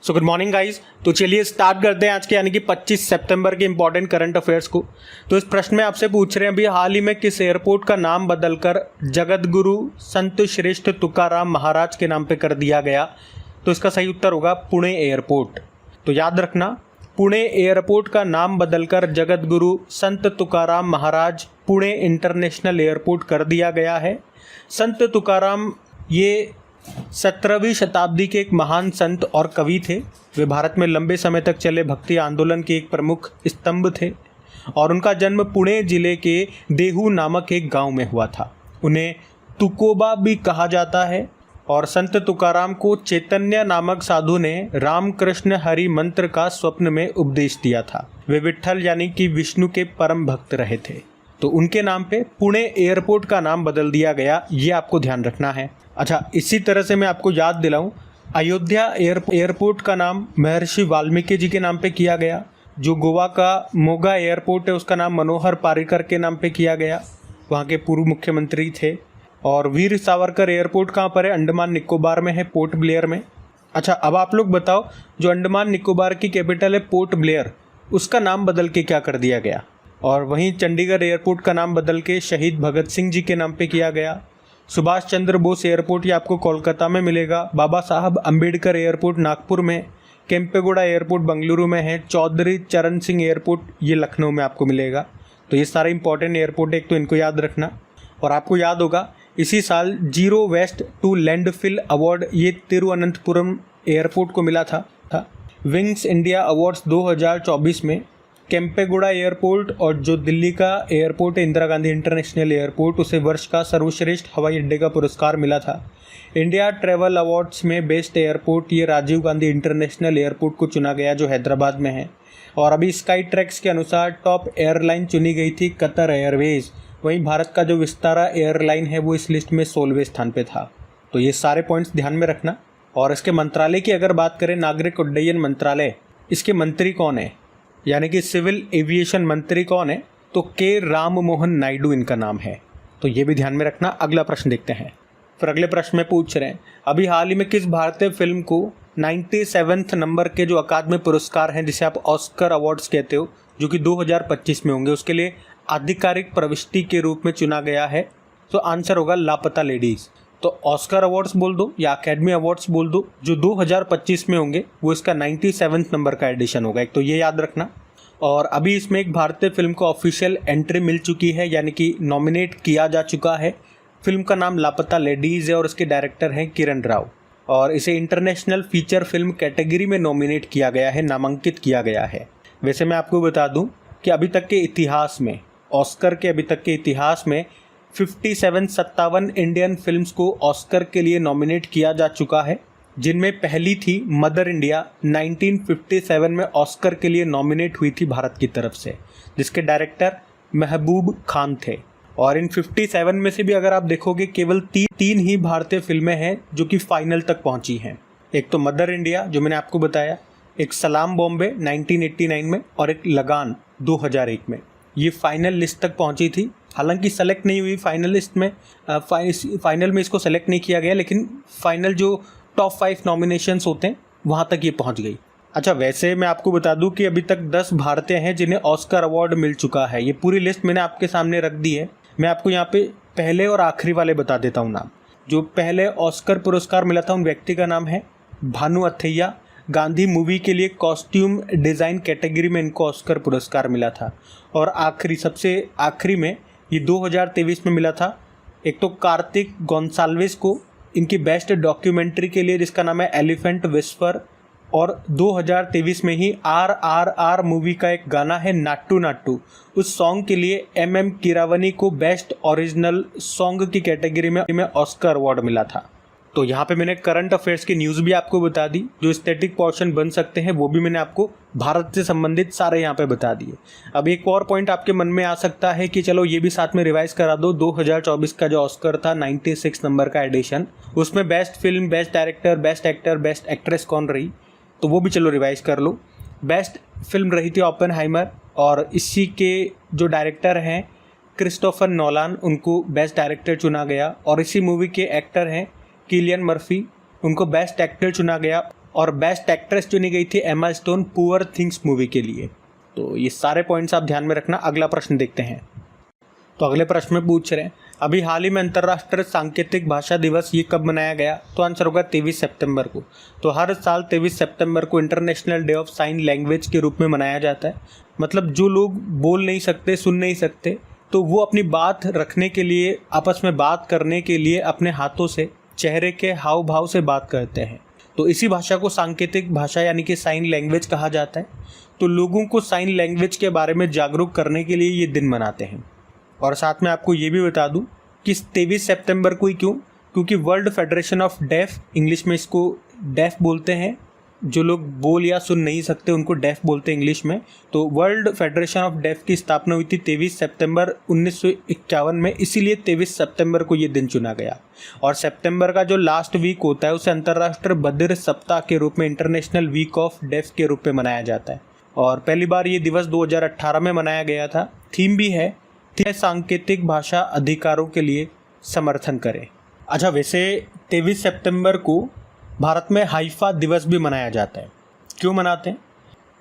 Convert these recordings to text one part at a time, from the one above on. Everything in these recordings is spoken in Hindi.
So good morning guys. तो चलिए स्टार्ट करते हैं आज के यानी कि 25 सितंबर के इंपॉर्टेंट करंट अफेयर्स को। तो इस प्रश्न में आपसे पूछ रहे हैं अभी हाल ही में किस एयरपोर्ट का नाम बदलकर जगत गुरु संत श्रेष्ठ तुकाराम महाराज के नाम पे कर दिया गया। तो इसका सही उत्तर होगा पुणे एयरपोर्ट। तो याद रखना, पुणे एयरपोर्ट का नाम बदलकर जगत गुरु संत तुकाराम महाराज पुणे इंटरनेशनल एयरपोर्ट कर दिया गया है। संत तुकाराम ये 17वीं शताब्दी के एक महान संत और कवि थे। वे भारत में लंबे समय तक चले भक्ति आंदोलन के एक प्रमुख स्तंभ थे और उनका जन्म पुणे जिले के देहू नामक एक गांव में हुआ था। उन्हें तुकोबा भी कहा जाता है और संत तुकाराम को चैतन्य नामक साधु ने रामकृष्ण हरि मंत्र का स्वप्न में उपदेश दिया था। वे विट्ठल यानी कि विष्णु के परम भक्त रहे थे। तो उनके नाम पे पुणे एयरपोर्ट का नाम बदल दिया गया, ये आपको ध्यान रखना है। अच्छा, इसी तरह से मैं आपको याद दिलाऊं, अयोध्या एयरपोर्ट का नाम महर्षि वाल्मीकि जी के नाम पे किया गया। जो गोवा का मोगा एयरपोर्ट है उसका नाम मनोहर पारिकर के नाम पे किया गया, वहाँ के पूर्व मुख्यमंत्री थे। और वीर सावरकर एयरपोर्ट कहाँ पर है? अंडमान निकोबार में है, पोर्ट ब्लेयर में। अच्छा, अब आप लोग बताओ, जो अंडमान निकोबार की कैपिटल है पोर्ट ब्लेयर, उसका नाम बदल के क्या कर दिया गया? और वहीं चंडीगढ़ एयरपोर्ट का नाम बदल के शहीद भगत सिंह जी के नाम पे किया गया। सुभाष चंद्र बोस एयरपोर्ट ये आपको कोलकाता में मिलेगा। बाबा साहब अम्बेडकर एयरपोर्ट नागपुर में, केम्पेगौड़ा एयरपोर्ट बंगलुरु में है। चौधरी चरण सिंह एयरपोर्ट ये लखनऊ में आपको मिलेगा। तो ये सारे इंपॉर्टेंट एयरपोर्ट है, एक तो इनको याद रखना। और आपको याद होगा इसी साल zero waste to landfill award ये तिरुवनंतपुरम एयरपोर्ट को मिला था। विंग्स इंडिया अवार्ड्स 2024 में केम्पेगौड़ा एयरपोर्ट और जो दिल्ली का एयरपोर्ट है इंदिरा गांधी इंटरनेशनल एयरपोर्ट, उसे वर्ष का सर्वश्रेष्ठ हवाई अड्डे का पुरस्कार मिला था। इंडिया ट्रैवल अवार्ड्स में बेस्ट एयरपोर्ट ये राजीव गांधी इंटरनेशनल एयरपोर्ट को चुना गया जो हैदराबाद में है। और अभी स्काई ट्रैक्स के अनुसार टॉप एयरलाइन चुनी गई थी कतर एयरवेज। वहीं भारत का जो विस्तारा एयरलाइन है वो इस लिस्ट में 16वें स्थान पे था। तो ये सारे पॉइंट्स ध्यान में रखना। और इसके मंत्रालय की अगर बात करें, नागरिक उड्डयन मंत्रालय, इसके मंत्री कौन है यानी कि सिविल एविएशन मंत्री कौन है? तो के राम मोहन नायडू इनका नाम है। तो ये भी ध्यान में रखना। अगला प्रश्न देखते हैं। फिर अगले प्रश्न में पूछ रहे हैं अभी हाल ही में किस भारतीय फिल्म को 97वें नंबर के जो अकादमी पुरस्कार हैं जिसे आप ऑस्कर अवार्ड्स कहते हो, जो कि 2025 में होंगे, उसके लिए आधिकारिक प्रविष्टि के रूप में चुना गया है? तो आंसर होगा लापता लेडीज। तो ऑस्कर अवार्ड्स बोल दो या अकेडमी अवार्ड्स बोल दो, जो 2025 में होंगे वो इसका 97वें नंबर का एडिशन होगा। एक तो ये याद रखना। और अभी इसमें एक भारतीय फिल्म को ऑफिशियल एंट्री मिल चुकी है यानी कि नॉमिनेट किया जा चुका है। फिल्म का नाम लापता लेडीज़ है और इसके डायरेक्टर हैं किरण राव। और इसे इंटरनेशनल फीचर फिल्म कैटेगरी में नॉमिनेट किया गया है, नामांकित किया गया है। वैसे मैं आपको बता दूं कि अभी तक के इतिहास में, ऑस्कर के अभी तक के इतिहास में 57 इंडियन फिल्म्स को ऑस्कर के लिए नॉमिनेट किया जा चुका है, जिनमें पहली थी मदर इंडिया 1957 में ऑस्कर के लिए नॉमिनेट हुई थी भारत की तरफ से, जिसके डायरेक्टर महबूब खान थे। और इन 57 में से भी अगर आप देखोगे केवल तीन ही भारतीय फिल्में हैं जो कि फाइनल तक पहुंची हैं। एक तो मदर इंडिया जो मैंने आपको बताया, एक सलाम बॉम्बे 1989 में और एक लगान 2001 में। ये फाइनल लिस्ट तक पहुंची थी। हालांकि सेलेक्ट नहीं हुई फाइनल लिस्ट में, फाइनल में इसको सेलेक्ट नहीं किया गया, लेकिन फाइनल जो टॉप 5 नॉमिनेशंस होते हैं वहाँ तक ये पहुँच गई। अच्छा, वैसे मैं आपको बता दूं कि अभी तक 10 भारतीय हैं जिन्हें ऑस्कर अवार्ड मिल चुका है। ये पूरी लिस्ट मैंने आपके सामने रख दी है। मैं आपको यहाँ पे पहले और आखिरी वाले बता देता हूँ नाम। जो पहले ऑस्कर पुरस्कार मिला था उन व्यक्ति का नाम है भानु अथैया। गांधी मूवी के लिए कॉस्ट्यूम डिज़ाइन कैटेगरी में इनको ऑस्कर पुरस्कार मिला था। और आखिरी, सबसे आखिरी में ये 2023 में मिला था एक तो कार्तिक गोंसाल्विस को इनकी बेस्ट डॉक्यूमेंट्री के लिए जिसका नाम है एलिफेंट विस्पर। और 2023 में ही RRR मूवी का एक गाना है नाट्टू नाट्टू, उस सॉन्ग के लिए MM कीरावनी को बेस्ट ओरिजिनल सॉन्ग की कैटेगरी में ऑस्कर अवार्ड मिला था। तो यहाँ पे मैंने करंट अफेयर्स की न्यूज़ भी आपको बता दी, जो स्टैटिक पोर्शन बन सकते हैं वो भी मैंने आपको भारत से संबंधित सारे यहाँ पे बता दिए। अब एक और पॉइंट आपके मन में आ सकता है कि चलो ये भी साथ में रिवाइज करा दो। 2024 का जो ऑस्कर था 96 नंबर का एडिशन, उसमें best film, best director, best actor, best actress कौन रही, तो वो भी चलो रिवाइज कर लो। बेस्ट फिल्म रही थी ओपेनहाइमर और इसी के जो डायरेक्टर हैं क्रिस्टोफर नोलान, उनको बेस्ट डायरेक्टर चुना गया। और इसी मूवी के एक्टर हैं किलियन मर्फी, उनको बेस्ट एक्टर चुना गया। और बेस्ट एक्ट्रेस चुनी गई थी Emma Stone poor things movie के लिए। तो ये सारे पॉइंट्स आप ध्यान में रखना। अगला प्रश्न देखते हैं। तो अगले प्रश्न में पूछ रहे हैं अभी हाल ही में अंतर्राष्ट्रीय सांकेतिक भाषा दिवस ये कब मनाया गया? तो आंसर होगा 23 सितंबर को। तो हर साल 23 सितंबर को international day of sine language के रूप में मनाया जाता है। मतलब जो लोग बोल नहीं सकते, सुन नहीं सकते, तो वो अपनी बात रखने के लिए, आपस में बात करने के लिए अपने हाथों से, चेहरे के हाव भाव से बात करते हैं। तो इसी भाषा को सांकेतिक भाषा यानी कि साइन लैंग्वेज कहा जाता है। तो लोगों को साइन लैंग्वेज के बारे में जागरूक करने के लिए ये दिन मनाते हैं। और साथ में आपको ये भी बता दूं कि 23 सितंबर को ही क्यों? क्योंकि world federation of deaf, English में इसको डेफ बोलते हैं, जो लोग बोल या सुन नहीं सकते उनको डेफ बोलते हैं इंग्लिश में। तो वर्ल्ड फेडरेशन ऑफ डेफ की स्थापना हुई थी 23 सितंबर 1951 में, इसीलिए 23 सितंबर को ये दिन चुना गया। और सितंबर का जो लास्ट वीक होता है उसे अंतर्राष्ट्रीय बधिर सप्ताह के रूप में, इंटरनेशनल वीक ऑफ डेफ के रूप में मनाया जाता है। और पहली बार ये दिवस 2018 में मनाया गया था। थीम भी है सांकेतिक भाषा अधिकारों के लिए समर्थन करें। अच्छा, वैसे 23 सितंबर को भारत में हाइफा दिवस भी मनाया जाता है। क्यों मनाते हैं?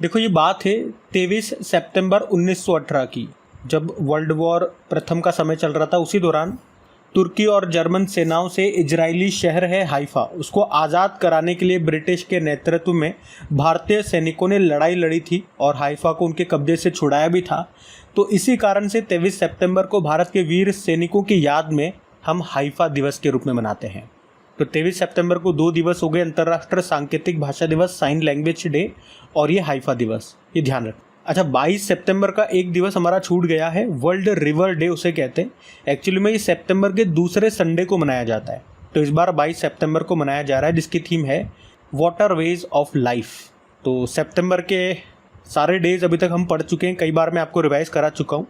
देखो, ये बात है 23 सितंबर 1918 की, जब वर्ल्ड वॉर प्रथम का समय चल रहा था। उसी दौरान तुर्की और जर्मन सेनाओं से इजरायली शहर है हाइफा, उसको आज़ाद कराने के लिए ब्रिटिश के नेतृत्व में भारतीय सैनिकों ने लड़ाई लड़ी थी और हाइफा को उनके कब्जे से छुड़ाया भी था। तो इसी कारण से 23 सितंबर को भारत के वीर सैनिकों की याद में हम हाइफा दिवस के रूप में मनाते हैं। तो 23 सितंबर को 2 दिवस हो गए, अंतर्राष्ट्रीय सांकेतिक भाषा दिवस, साइन लैंग्वेज डे, और ये हाइफा दिवस, ये ध्यान रखें। अच्छा, 22 सितंबर का एक दिवस हमारा छूट गया है, वर्ल्ड रिवर डे उसे कहते हैं। एक्चुअली में ये सितंबर के दूसरे संडे को मनाया जाता है। तो इस बार 22 सितंबर को मनाया जा रहा है, जिसकी थीम है वाटरवेज ऑफ लाइफ। तो सितंबर के सारे डेज अभी तक हम पढ़ चुके हैं, कई बार मैं आपको रिवाइज करा चुका हूँ।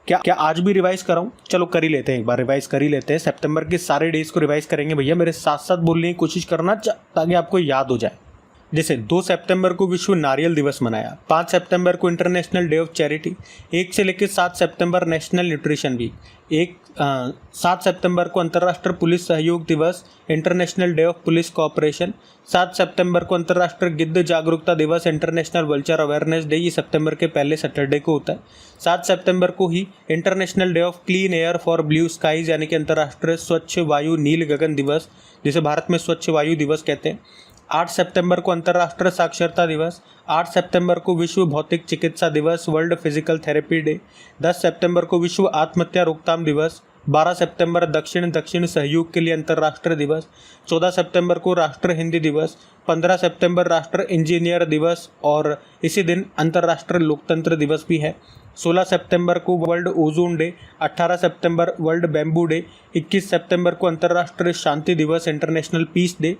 क्या आज भी रिवाइज कराऊँ? चलो कर ही लेते हैं, एक बार रिवाइज कर ही लेते हैं। सितंबर के सारे डेज को रिवाइज करेंगे भैया, मेरे साथ साथ बोलने की कोशिश करना ताकि आपको याद हो जाए। जैसे 2 सितंबर को विश्व नारियल दिवस मनाया, 5 सितंबर को इंटरनेशनल डे ऑफ चैरिटी, 1 से लेकर 7 सितंबर नेशनल न्यूट्रिशन वीक, 7 सितंबर को अंतर्राष्ट्रीय पुलिस सहयोग दिवस, international day of police cooperation, 7 सितंबर को अंतर्राष्ट्रीय गिद्ध जागरूकता दिवस, इंटरनेशनल वल्चर अवेयरनेस डे, ये सितंबर के पहले सैटरडे को होता है। 7 सितंबर को ही international day of clean air for blue skies यानी कि अंतर्राष्ट्रीय स्वच्छ वायु नील गगन दिवस, जिसे भारत में स्वच्छ वायु दिवस कहते हैं। 8 सितंबर को अंतर्राष्ट्रीय साक्षरता दिवस, 8 सितंबर को विश्व भौतिक चिकित्सा दिवस, वर्ल्ड फिजिकल थेरेपी डे, 10 सितंबर को विश्व आत्महत्या रोकथाम दिवस, 12 सितंबर दक्षिण सहयोग के लिए अंतर्राष्ट्रीय दिवस, 14 सितंबर को राष्ट्रीय हिंदी दिवस, 15 सितंबर राष्ट्रीय इंजीनियर दिवस और इसी दिन अंतर्राष्ट्रीय लोकतंत्र दिवस भी है। 16 सितंबर को वर्ल्ड ओजोन डे, 18 सितंबर वर्ल्ड बैम्बू डे, 21 सितंबर को अंतर्राष्ट्रीय शांति दिवस, इंटरनेशनल पीस डे,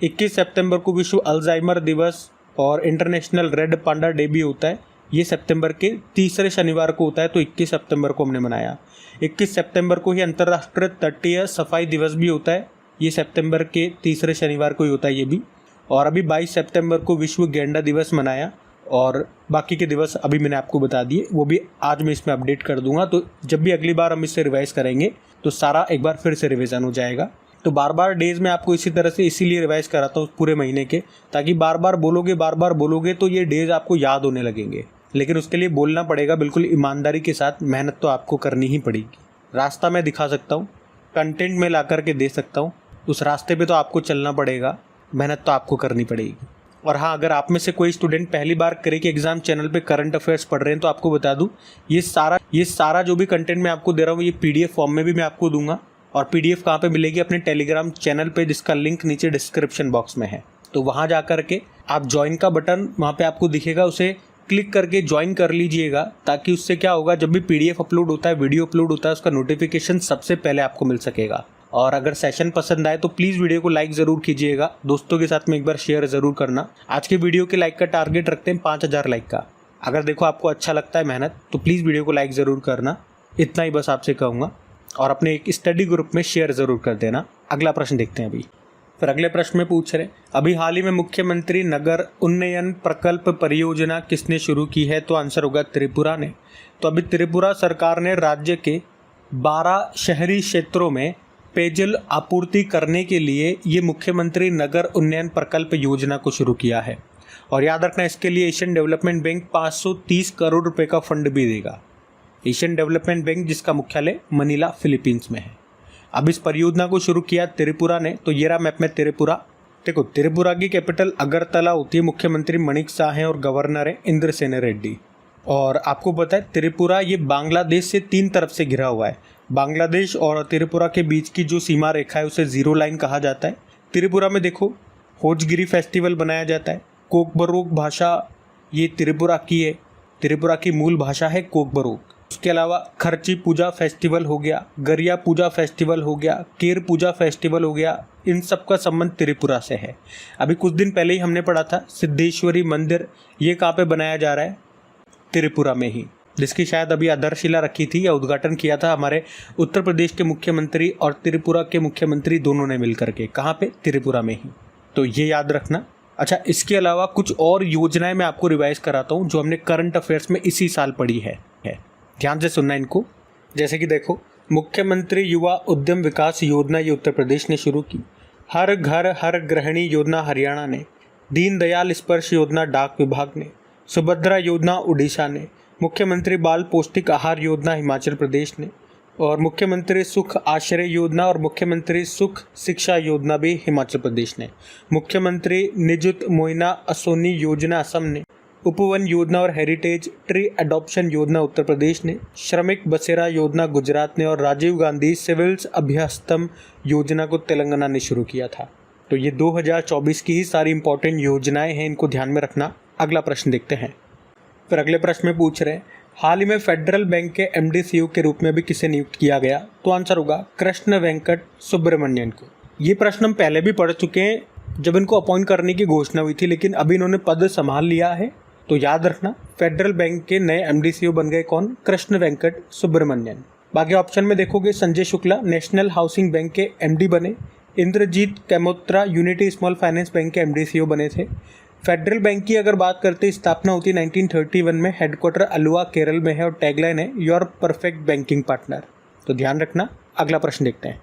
21 सितंबर को विश्व अल्जाइमर दिवस और इंटरनेशनल रेड पांडा डे भी होता है। ये सितंबर के तीसरे शनिवार को होता है, तो 21 सितंबर को हमने मनाया। 21 सितंबर को ही अंतर्राष्ट्रीय तटीय सफाई दिवस भी होता है, ये सितंबर के तीसरे शनिवार को ही होता है ये भी। और अभी 22 सितंबर को विश्व गेंडा दिवस मनाया और बाकी के दिवस अभी मैंने आपको बता दिए, वो भी आज मैं इसमें अपडेट कर दूंगा। तो जब भी अगली बार हम इससे रिवाइज करेंगे तो सारा एक बार फिर से रिविज़न हो जाएगा। तो बार बार डेज में आपको इसी तरह से इसीलिए रिवाइज कराता हूँ पूरे महीने के, ताकि बार बार बोलोगे तो ये डेज आपको याद होने लगेंगे। लेकिन उसके लिए बोलना पड़ेगा बिल्कुल ईमानदारी के साथ, मेहनत तो आपको करनी ही पड़ेगी। रास्ता मैं दिखा सकता हूँ, कंटेंट में ला करके दे सकता हूँ, उस रास्ते पे तो आपको चलना पड़ेगा, मेहनत तो आपको करनी पड़ेगी। और हाँ, अगर आप में से कोई स्टूडेंट पहली बार क्रेक एग्जाम चैनल पे करंट अफेयर्स पढ़ रहे हैं तो आपको बता दूँ, ये सारा जो भी कंटेंट मैं आपको दे रहा हूँ ये PDF फॉर्म में भी मैं आपको दूंगा। और PDF कहाँ पे मिलेगी? अपने टेलीग्राम चैनल पे, जिसका लिंक नीचे डिस्क्रिप्शन बॉक्स में है। तो वहाँ जा कर के आप ज्वाइन का बटन वहाँ पे आपको दिखेगा, उसे क्लिक करके ज्वाइन कर लीजिएगा, ताकि उससे क्या होगा, जब भी PDF अपलोड होता है, वीडियो अपलोड होता है, उसका नोटिफिकेशन सबसे पहले आपको मिल सकेगा। और अगर सेशन पसंद आए तो प्लीज़ वीडियो को लाइक ज़रूर कीजिएगा, दोस्तों के साथ में एक बार शेयर ज़रूर करना। आज के वीडियो के लाइक का टारगेट रखते हैं 5000 लाइक का। अगर देखो आपको अच्छा लगता है मेहनत, तो प्लीज़ वीडियो को लाइक ज़रूर करना, इतना ही बस आपसे कहूँगा। और अपने एक स्टडी ग्रुप में शेयर ज़रूर कर देना। अगला प्रश्न देखते हैं अभी। फिर अगले प्रश्न में पूछ रहे, अभी हाल ही में मुख्यमंत्री नगर उन्नयन प्रकल्प परियोजना किसने शुरू की है? तो आंसर होगा त्रिपुरा ने। तो अभी त्रिपुरा सरकार ने राज्य के 12 शहरी क्षेत्रों में पेयजल आपूर्ति करने के लिए ये मुख्यमंत्री नगर उन्नयन प्रकल्प योजना को शुरू किया है। और याद रखना, इसके लिए एशियन डेवलपमेंट बैंक 530 करोड़ रुपए का फंड भी देगा। एशियन डेवलपमेंट बैंक जिसका मुख्यालय मनीला फिलीपींस में है। अब इस परियोजना को शुरू किया त्रिपुरा ने। तो ये रहा मैप में त्रिपुरा। देखो, त्रिपुरा की कैपिटल अगरतला होती है। मुख्यमंत्री मणिक शाह हैं और गवर्नर है इंद्रसेन रेड्डी। और आपको पता है त्रिपुरा ये बांग्लादेश से 3 तरफ से घिरा हुआ है। बांग्लादेश और त्रिपुरा के बीच की जो सीमा रेखा है उसे जीरो लाइन कहा जाता है। त्रिपुरा में देखो होजगिरी फेस्टिवल बनाया जाता है। कोकबरोक भाषा ये त्रिपुरा की है। त्रिपुरा की मूल भाषा है कोकबरोक। उसके अलावा खर्ची पूजा फेस्टिवल हो गया, गरिया पूजा फेस्टिवल हो गया, केर पूजा फेस्टिवल हो गया। इन सब का संबंध त्रिपुरा से है। अभी कुछ दिन पहले ही हमने पढ़ा था सिद्धेश्वरी मंदिर, ये कहाँ पे बनाया जा रहा है? त्रिपुरा में ही, जिसकी शायद अभी आधारशिला रखी थी या उद्घाटन किया था हमारे उत्तर प्रदेश के मुख्यमंत्री और त्रिपुरा के मुख्यमंत्री दोनों ने मिलकर के। कहाँ पे? त्रिपुरा में ही। तो ये याद रखना। अच्छा, इसके अलावा कुछ और योजनाएं मैं आपको रिवाइज कराता हूँ जो हमने करंट अफेयर्स में इसी साल पढ़ी है। ध्यान से सुनना इनको। जैसे कि देखो, मुख्यमंत्री युवा उद्यम विकास योजना ये उत्तर प्रदेश ने शुरू की। हर घर हर गृहिणी योजना हरियाणा ने। दीनदयाल स्पर्श योजना डाक विभाग ने। सुभद्रा योजना उड़ीसा ने। मुख्यमंत्री बाल पौष्टिक आहार योजना हिमाचल प्रदेश ने। और मुख्यमंत्री सुख आश्रय योजना और मुख्यमंत्री सुख शिक्षा योजना भी हिमाचल प्रदेश ने। मुख्यमंत्री निजुत मोइना असोनी योजना असम ने। उपवन योजना और हेरिटेज ट्री अडॉप्शन योजना उत्तर प्रदेश ने। श्रमिक बसेरा योजना गुजरात ने। और राजीव गांधी सिविल्स अभ्यस्तम योजना को तेलंगाना ने शुरू किया था। तो ये 2024 की ही सारी इंपॉर्टेंट योजनाएं हैं, इनको ध्यान में रखना। अगला प्रश्न देखते हैं। फिर अगले प्रश्न में पूछ रहे हैं, हाल ही में फेडरल बैंक के एमडी सीईओ के रूप में भी किसे नियुक्त किया गया? तो आंसर होगा कृष्ण वेंकट सुब्रमण्यन को। ये प्रश्न हम पहले भी पढ़ चुके हैं जब इनको अपॉइंट करने की घोषणा हुई थी, लेकिन अभी इन्होंने पद संभाल लिया है। तो याद रखना, फेडरल बैंक के नए एमडी सीईओ बन गए कौन? कृष्ण वेंकट सुब्रमण्यन। बाकी ऑप्शन में देखोगे, Sanjay Shukla national housing bank के एमडी बने। Inderjit Kamotra unity small finance bank के एमडी सीईओ बने थे। फेडरल बैंक की अगर बात करते, स्थापना होती 1931 में। हेडक्वार्टर अलुवा केरल में है और टैगलाइन है योर परफेक्ट बैंकिंग पार्टनर। तो ध्यान रखना। अगला प्रश्न देखते हैं।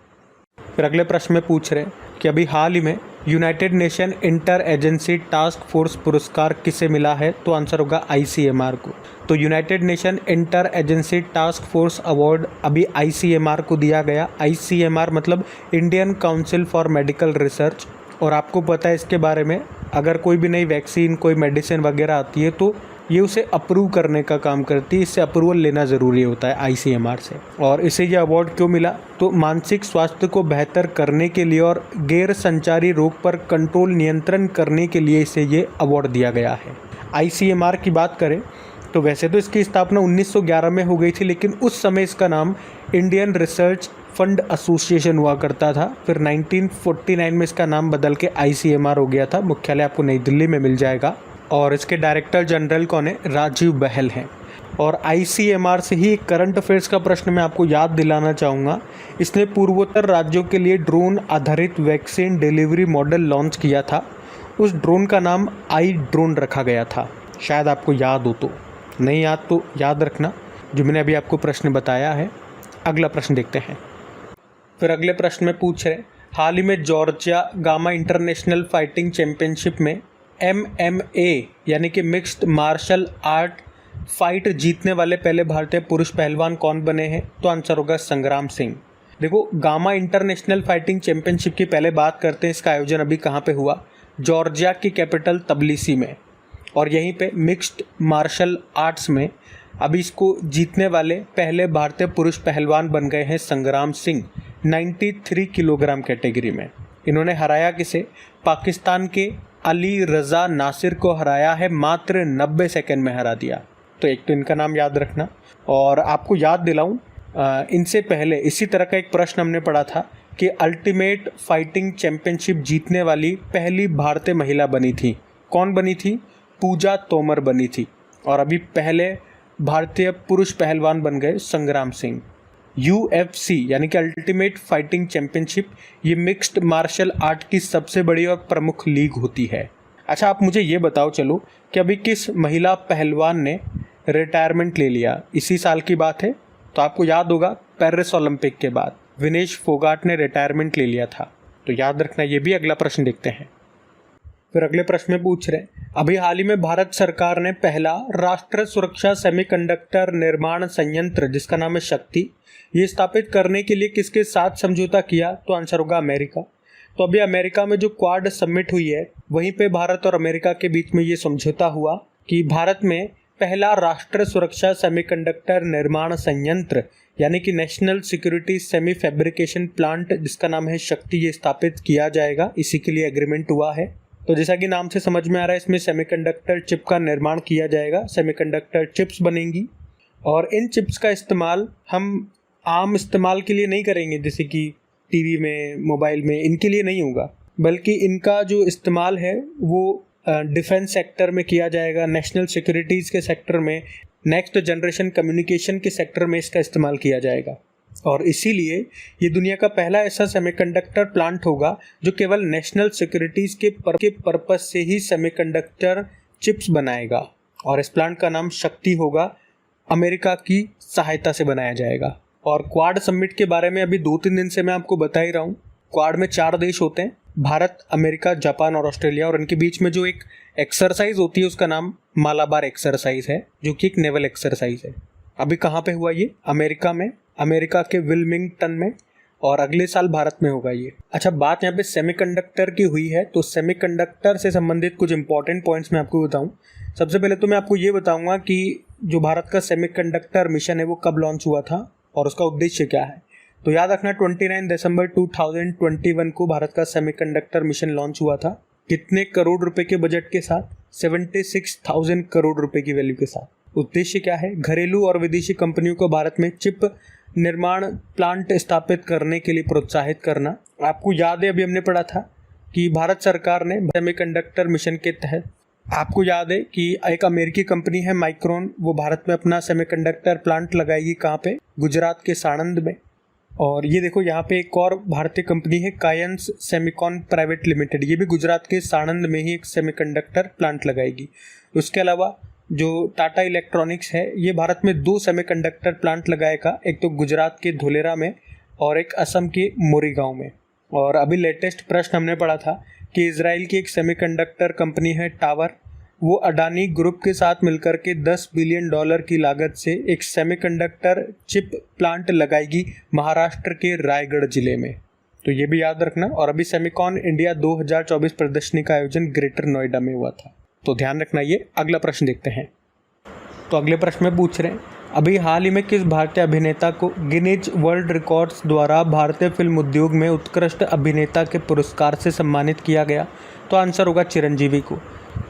फिर अगले प्रश्न में पूछ रहे हैं कि अभी हाल ही में United nation inter agency task force पुरस्कार किसे मिला है? तो आंसर होगा ICMR को। तो United nation inter agency task force award अभी ICMR को दिया गया। ICMR मतलब Indian council for medical research. और आपको पता है इसके बारे में, अगर कोई भी नई वैक्सीन कोई मेडिसिन वगैरह आती है तो ये उसे अप्रूव करने का काम करती है। इससे अप्रूवल लेना ज़रूरी होता है ICMR से। और इसे ये अवार्ड क्यों मिला? तो मानसिक स्वास्थ्य को बेहतर करने के लिए और गैर संचारी रोग पर कंट्रोल नियंत्रण करने के लिए इसे ये अवार्ड दिया गया है। ICMR की बात करें तो वैसे तो इसकी स्थापना 1911 में हो गई थी, लेकिन उस समय इसका नाम इंडियन रिसर्च फंड एसोसिएशन हुआ करता था। फिर 1949 में इसका नाम बदल के ICMR हो गया था। मुख्यालय आपको नई दिल्ली में मिल जाएगा। और इसके डायरेक्टर जनरल कौन है? राजीव बहल हैं। और ICMR से ही करंट अफेयर्स का प्रश्न मैं आपको याद दिलाना चाहूँगा। इसने पूर्वोत्तर राज्यों के लिए ड्रोन आधारित वैक्सीन डिलीवरी मॉडल लॉन्च किया था। उस ड्रोन का नाम आई ड्रोन रखा गया था। शायद आपको याद हो, तो नहीं याद तो याद रखना जो मैंने अभी आपको प्रश्न बताया है। अगला प्रश्न देखते हैं। फिर अगले प्रश्न में पूछ रहे, हाल ही में Georgia gamma international fighting championship में MMA यानी कि मिक्स्ड मार्शल आर्ट फाइट जीतने वाले पहले भारतीय पुरुष पहलवान कौन बने हैं? तो आंसर होगा संग्राम सिंह। देखो, गामा इंटरनेशनल फाइटिंग चैंपियनशिप की पहले बात करते हैं। इसका आयोजन अभी कहाँ पे हुआ? जॉर्जिया की कैपिटल तबिलिसी में। और यहीं पे मिक्स्ड मार्शल आर्ट्स में अभी इसको जीतने वाले पहले भारतीय पुरुष पहलवान बन गए हैं संग्राम सिंह। 93 किलोग्राम कैटेगरी में इन्होंने हराया किसे? पाकिस्तान के अली रज़ा नासिर को हराया है। मात्र 90 सेकंड में हरा दिया। तो एक तो इनका नाम याद रखना। और आपको याद दिलाऊं, इनसे पहले इसी तरह का एक प्रश्न हमने पढ़ा था कि अल्टीमेट फाइटिंग चैंपियनशिप जीतने वाली पहली भारतीय महिला बनी थी। कौन बनी थी? पूजा तोमर बनी थी। और अभी पहले भारतीय पुरुष पहलवान बन गए संग्राम सिंह। UFC यानी कि अल्टीमेट फाइटिंग चैंपियनशिप, ये मिक्स्ड मार्शल आर्ट की सबसे बड़ी और प्रमुख लीग होती है। अच्छा, आप मुझे ये बताओ चलो कि अभी किस महिला पहलवान ने रिटायरमेंट ले लिया? इसी साल की बात है। तो आपको याद होगा पेरिस ओलंपिक के बाद। विनेश फोगाट ने रिटायरमेंट ले लिया था। तो याद रखना, ये भी अगला प्रश्न देखते हैं। फिर अगले प्रश्न में पूछ रहे हैं, अभी हाल ही में भारत सरकार ने पहला राष्ट्र सुरक्षा सेमीकंडक्टर निर्माण संयंत्र जिसका नाम है शक्ति, ये स्थापित करने के लिए किसके साथ समझौता किया? तो आंसर होगा अमेरिका। तो अभी अमेरिका में जो क्वाड समिट हुई है वहीं पे भारत और अमेरिका के बीच में ये समझौता हुआ कि भारत में पहला राष्ट्र सुरक्षा सेमीकंडक्टर निर्माण संयंत्र यानी कि national security semi fabrication plant जिसका नाम है शक्ति, ये स्थापित किया जाएगा। इसी के लिए एग्रीमेंट हुआ है। तो जैसा कि नाम से समझ में आ रहा है, इसमें सेमीकंडक्टर चिप का निर्माण किया जाएगा, सेमीकंडक्टर चिप्स बनेंगी और इन चिप्स का इस्तेमाल हम आम इस्तेमाल के लिए नहीं करेंगे, जैसे कि टीवी में, मोबाइल में, इनके लिए नहीं होगा, बल्कि इनका जो इस्तेमाल है वो डिफेंस सेक्टर में किया जाएगा, नेशनल सिक्योरिटीज़ के सेक्टर में, नेक्स्ट जनरेशन कम्युनिकेशन के सेक्टर में इसका इस्तेमाल किया जाएगा। और इसीलिए ये दुनिया का पहला ऐसा सेमीकंडक्टर प्लांट होगा जो केवल नेशनल सिक्योरिटीज़ के पर्पस से ही सेमीकंडक्टर चिप्स बनाएगा और इस प्लांट का नाम शक्ति होगा। अमेरिका की सहायता से बनाया जाएगा। और क्वाड समिट के बारे में अभी 2-3 दिन से मैं आपको बता ही रहा हूँ। क्वाड में 4 देश होते हैं, भारत, अमेरिका, जापान और ऑस्ट्रेलिया, और इनके बीच में जो एक एक्सरसाइज होती है उसका नाम मालाबार एक्सरसाइज है, जो कि एक नेवल एक्सरसाइज है। अभी कहाँ पे हुआ ये? अमेरिका में, अमेरिका के विल्मिंगटन में, और अगले साल भारत में होगा ये। अच्छा, बात यहाँ पे सेमीकंडक्टर की हुई है, तो सेमीकंडक्टर से संबंधित कुछ इंपॉर्टेंट पॉइंट्स मैं आपको बताऊँ। सबसे पहले तो मैं आपको ये बताऊँगा कि जो भारत का सेमीकंडक्टर मिशन है वो कब लॉन्च हुआ था और उसका उद्देश्य क्या है। तो याद रखना, 29 दिसंबर 2021 को भारत का सेमीकंडक्टर मिशन लॉन्च हुआ था। कितने करोड़ रुपए के बजट के साथ? 76,000 करोड़ रुपए की वैल्यू के साथ। उद्देश्य क्या है? घरेलू और विदेशी कंपनियों को भारत में चिप निर्माण प्लांट स्थापित करने के लिए प्रोत्साहित करना। आपको याद है, अभी हमने पढ़ा था कि भारत सरकार ने सेमीकंडक्टर मिशन के तहत, आपको याद है कि एक अमेरिकी कंपनी है माइक्रोन, वो भारत में अपना सेमीकंडक्टर प्लांट लगाएगी। कहाँ पे? गुजरात के साणंद में। और ये देखो, यहाँ पे एक और भारतीय कंपनी है कायंस सेमीकॉन प्राइवेट लिमिटेड, ये भी गुजरात के साणंद में ही एक सेमीकंडक्टर प्लांट लगाएगी। उसके अलावा जो टाटा इलेक्ट्रॉनिक्स है, ये भारत में 2 सेमीकंडक्टर प्लांट लगाएगा, एक तो गुजरात के धोलेरा में और एक असम के मोरीगांव में। और अभी लेटेस्ट प्रश्न हमने पढ़ा था कि इजराइल की एक सेमीकंडक्टर कंपनी है टावर, वो अडानी ग्रुप के साथ मिलकर के $10 बिलियन की लागत से एक सेमीकंडक्टर चिप प्लांट लगाएगी महाराष्ट्र के रायगढ़ जिले में। तो ये भी याद रखना। और अभी सेमीकॉन इंडिया 2024 प्रदर्शनी का आयोजन ग्रेटर नोएडा में हुआ था, तो ध्यान रखना ये। अगला प्रश्न देखते हैं। तो अगले प्रश्न में पूछ रहे हैं, अभी हाल ही में किस भारतीय अभिनेता को गिनीज वर्ल्ड रिकॉर्ड्स द्वारा भारतीय फिल्म उद्योग में उत्कृष्ट अभिनेता के पुरस्कार से सम्मानित किया गया? तो आंसर होगा चिरंजीवी को।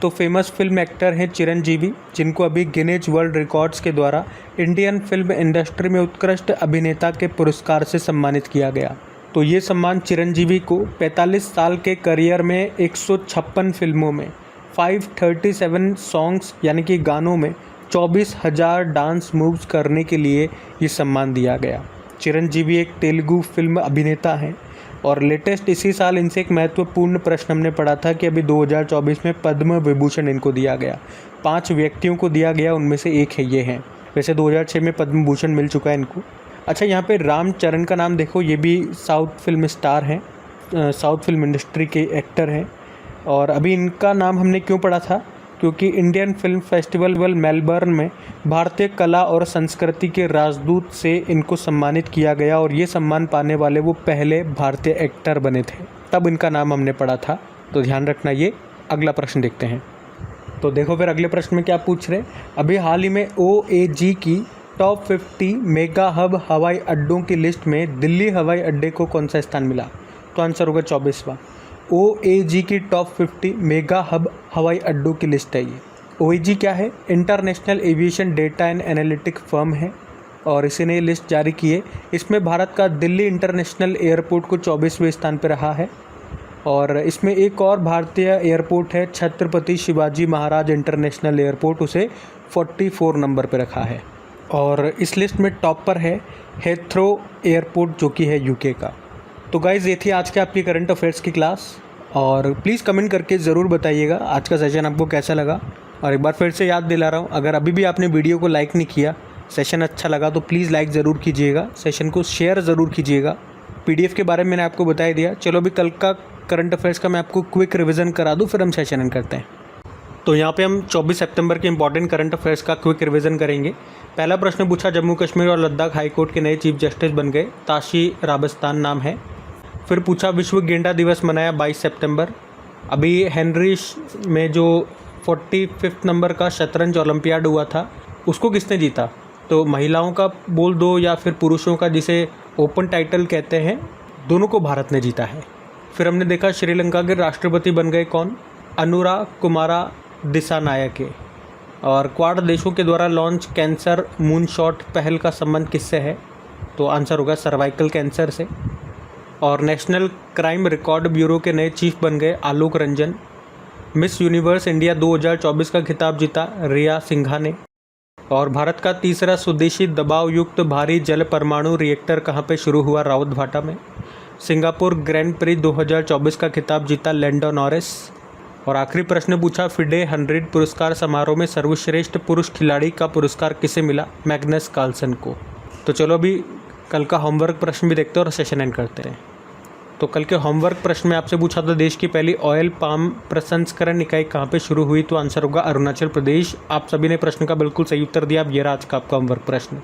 तो फेमस फिल्म एक्टर हैं चिरंजीवी, जिनको अभी गिनीज वर्ल्ड रिकॉर्ड्स के द्वारा इंडियन फिल्म इंडस्ट्री में उत्कृष्ट अभिनेता के पुरस्कार से सम्मानित किया गया। तो ये सम्मान चिरंजीवी को 45 साल के करियर में 156 फिल्मों में 537 सॉन्ग्स यानी कि गानों में 24,000 डांस मूव्स करने के लिए ये सम्मान दिया गया। चिरंजीवी एक तेलुगु फिल्म अभिनेता हैं और लेटेस्ट इसी साल इनसे एक महत्वपूर्ण प्रश्न हमने पढ़ा था कि अभी 2024 में पद्म विभूषण इनको दिया गया। 5 व्यक्तियों को दिया गया, उनमें से एक है ये हैं। वैसे 2006 में पद्म भूषण मिल चुका है इनको। अच्छा, यहाँ पे रामचरण का नाम देखो, ये भी साउथ फिल्म स्टार हैं, साउथ फिल्म इंडस्ट्री के एक्टर हैं। और अभी इनका नाम हमने क्यों पढ़ा था? क्योंकि इंडियन फिल्म फेस्टिवल मेलबर्न में भारतीय कला और संस्कृति के राजदूत से इनको सम्मानित किया गया और ये सम्मान पाने वाले वो पहले भारतीय एक्टर बने थे, तब इनका नाम हमने पढ़ा था। तो ध्यान रखना ये। अगला प्रश्न देखते हैं। तो देखो फिर अगले प्रश्न में क्या पूछ रहे हैं, अभी हाल ही में OAG की टॉप 50 मेगा हब हवाई अड्डों की लिस्ट में दिल्ली हवाई अड्डे को कौन सा स्थान मिला? तो आंसर होगा 24वां। OAG की टॉप 50 मेगा हब हवाई अड्डों की लिस्ट है ये। OAG क्या है? International aviation data and analytic firm है और इसी ने लिस्ट जारी की है। इसमें भारत का दिल्ली इंटरनेशनल एयरपोर्ट को 24वें स्थान पर रहा है और इसमें एक और भारतीय एयरपोर्ट है छत्रपति शिवाजी महाराज इंटरनेशनल एयरपोर्ट, उसे 44 नंबर पर रखा है। और इस लिस्ट में टॉप पर है हेथ्रो एयरपोर्ट जो कि है UK का। तो गाइज़, ये थी आज के आपकी करंट अफेयर्स की क्लास और प्लीज़ कमेंट करके ज़रूर बताइएगा आज का सेशन आपको कैसा लगा। और एक बार फिर से याद दिला रहा हूँ, अगर अभी भी आपने वीडियो को लाइक नहीं किया, सेशन अच्छा लगा तो प्लीज़ लाइक ज़रूर कीजिएगा, सेशन को शेयर ज़रूर कीजिएगा पीडीएफ के बारे में मैंने आपको बता ही दिया। चलो अभी कल का करंट अफेयर्स का मैं आपको क्विक रिवीजन करा दूँ, फिर हम सेशन एंड करते हैं। तो यहाँ पे हम 24 सितंबर के इंपॉर्टेंट करंट अफेयर्स का क्विक रिवीजन करेंगे। पहला प्रश्न पूछा, जम्मू कश्मीर और लद्दाख हाई कोर्ट के नए चीफ जस्टिस बन गए, ताशी राबस्तान नाम है। फिर पूछा, विश्व गेंडा दिवस मनाया 22 सितंबर। अभी हेनरी में जो 45 नंबर का शतरंज ओलंपियाड हुआ था उसको किसने जीता? तो महिलाओं का बोल दो या फिर पुरुषों का, जिसे ओपन टाइटल कहते हैं, दोनों को भारत ने जीता है। फिर हमने देखा श्रीलंका के राष्ट्रपति बन गए कौन? अनुरा कुमारा दिसानायके। और क्वाड देशों के द्वारा लॉन्च कैंसर मूनशॉट पहल का संबंध किससे है? तो आंसर होगा सर्वाइकल कैंसर से। और नेशनल क्राइम रिकॉर्ड ब्यूरो के नए चीफ बन गए Alok Ranjan. Miss universe India 2024 का खिताब जीता रिया सिंघा ने। और भारत का तीसरा स्वदेशी दबाव युक्त भारी जल परमाणु रिएक्टर कहाँ पे शुरू हुआ? रावतभाटा में। सिंगापुर ग्रैंड प्री 2024 का खिताब जीता लैंडो नॉरिस। और आखिरी प्रश्न पूछा, फिडे 100 पुरस्कार समारोह में सर्वश्रेष्ठ पुरुष खिलाड़ी का पुरस्कार किसे मिला? मैग्नस कार्लसन को। तो चलो अभी कल का होमवर्क प्रश्न भी देखते हैं और सेशन एंड करते हैं। तो कल के होमवर्क प्रश्न में आपसे पूछा था, देश की पहली ऑयल पाम प्रसंस्करण इकाई कहाँ पे शुरू हुई? तो आंसर होगा अरुणाचल प्रदेश। आप सभी ने प्रश्न का बिल्कुल सही उत्तर दिया। अब ये रहा आज का आपका होमवर्क प्रश्न।